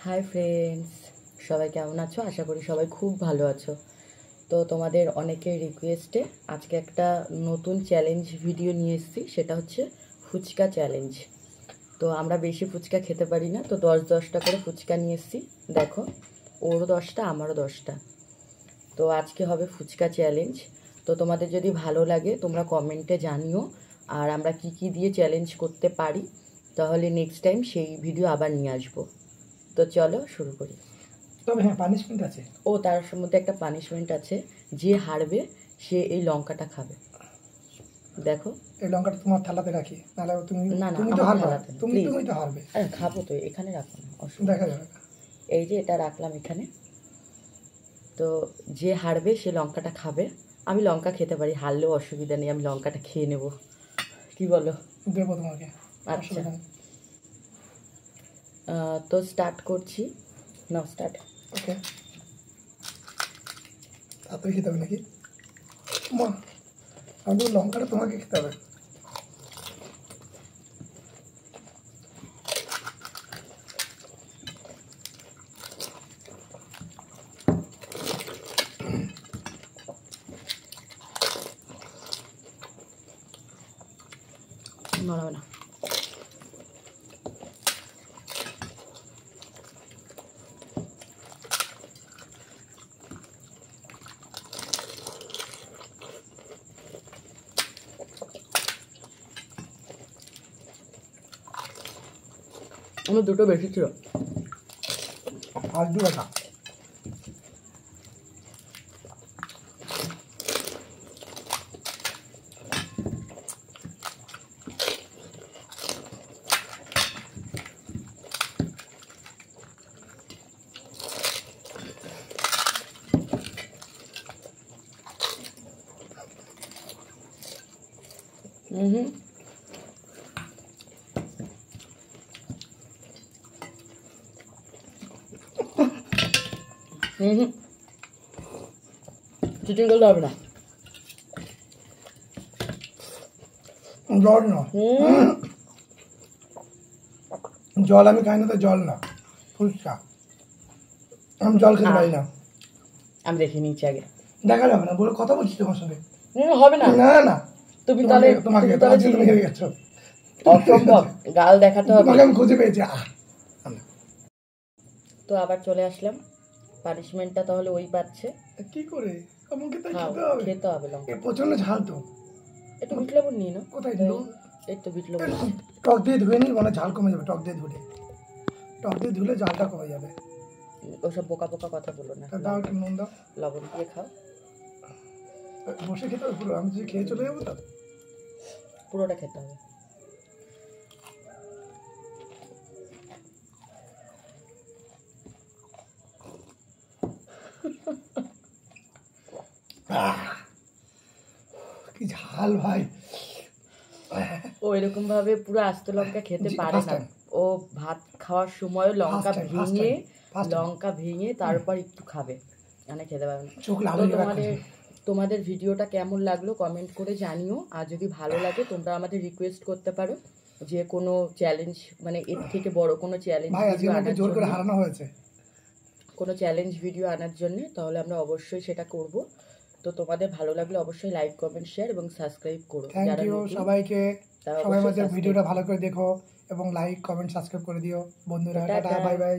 Hi friends, সবাই কেমন আছো? আশা করি সবাই খুব ভালো আছো। তো তোমাদের অনেকের রিকোয়েস্টে আজকে একটা নতুন চ্যালেঞ্জ ভিডিও নিয়ে এসেছি, সেটা হচ্ছে ফুচকা চ্যালেঞ্জ। তো আমরা বেশি ফুচকা খেতে পারি না, তো 10-10টা করে ফুচকা নিয়ে এসেছি। দেখো, ওরও 10টা, আমারও 10টা। তো আজকে হবে ফুচকা চ্যালেঞ্জ। তো তোমাদের যদি ভালো লাগে তোমরা কমেন্টে জানিও, আর আমরা কি কি দিয়ে চ্যালেঞ্জ করতে পারি, তাহলে নেক্সট টাইম সেই ভিডিও আবার নিয়ে আসবো। তো চলো শুরু করি। তবে হ্যাঁ, পানিশমেন্ট আছে। ও, তার মধ্যে একটা পানিশমেন্ট আছে, যে হারবে সে এই লঙ্কাটা খাবে। দেখো, এই লঙ্কাটা তোমার থালাতে রাখি, নাহলে তুমি না না, তুমি তো আমার হারবে, থালাতে না, তুমি প্লিজ। তুমি তো হারবে। আরে খাবো তো, এখানে রাখো না, অসুবিধা দেখা যাবে। এই যে এটা রাখলাম এখানে। তো যে হারবে সে লঙ্কাটা খাবে। আমি লঙ্কা খেতে পারি, হারলেও অসুবিধা নেই, আমি লঙ্কাটা খেয়ে নেব। কি বলো? দেবো তোমাকে, আচ্ছা, অসুবিধা নেই। তো স্টার্ট করছি। নাও স্টার্ট। ওকে, তাড়াতাড়ি খেতে হবে নাকি? মা, আমি লঙ্কাটা তোমাকে খেতে হবে। নড়াবে না। আমার দুটো বেশি ছিল। আর দু টাকা। হুম, চিটিং করলে হবে না। জল না, জল আমি খাই না, তো জল না, ফুচকা। আমি জল খেতে পারি না। আমি দেখে নিচ্ছি আগে। দেখা যাবে না বলে কথা বলছি তোমার সঙ্গে। হবে না। না না, তুমি তাহলে তোমাকে তুমি হেরে গেছো। অসম্ভব, গাল দেখাতে হবে। তোমাকে আমি খুঁজে পেয়েছি। তো আবার চলে আসলাম। পানিশমেন্টটা তাহলে ওই পাচ্ছে। কি করে আমাকে তাই খাও, খেতে হবে? খেতে হবে লঙ্কা। এ প্রচন্ড ঝাল তো। একটু বিট লবণ নিয়ে নাও। কোথায় দিল? এই তো বিট লবণ। টক দিয়ে ধুয়ে নিই, মানে ঝাল কমে যাবে। টক দিয়ে ধুলে ঝালটা কমে যাবে। ওসব বোকা বোকা কথা বলো না। দাও একটু নুন দাও। লবণ দিয়ে খাও। বসে খেতে হবে পুরো? আমি যদি খেয়ে চলে যাবো তো। পুরোটা খেতে হবে। কি ঝাল ভাই! ও এরকম ভাবে পুরো আস্ত লঙ্কা খেতে পারে first না। time. ও ভাত খাওয়ার সময় লঙ্কা First time. ভেঙে তারপর একটু খাবে, মানে খেতে পারবে না। চোখ লাল তো হয়ে যাবে। তোমাদের ভিডিওটা কেমন লাগলো কমেন্ট করে জানিও। আর যদি ভালো লাগে তোমরা আমাদের রিকোয়েস্ট করতে পারো যে কোনো চ্যালেঞ্জ, মানে এর থেকে বড় কোনো চ্যালেঞ্জ ভাই, আজকে ভিডিও আমাকে আনার জোর করে জন্য, হারানো হয়েছে। কোনো চ্যালেঞ্জ ভিডিও আনার জন্য, তাহলে আমরা অবশ্যই সেটা করব। তো তোমাদের ভালো লাগলে অবশ্যই লাইক, কমেন্ট, শেয়ার এবং সাবস্ক্রাইব করো। থ্যাংক ইউ সবাইকে। তারা সবাই অবশ্যই আমাদের subscribe ভিডিওটা করো। ভালো করে দেখো এবং লাইক, কমেন্ট, সাবস্ক্রাইব করে দিও বন্ধুরা। টাটা। Tata, bye bye.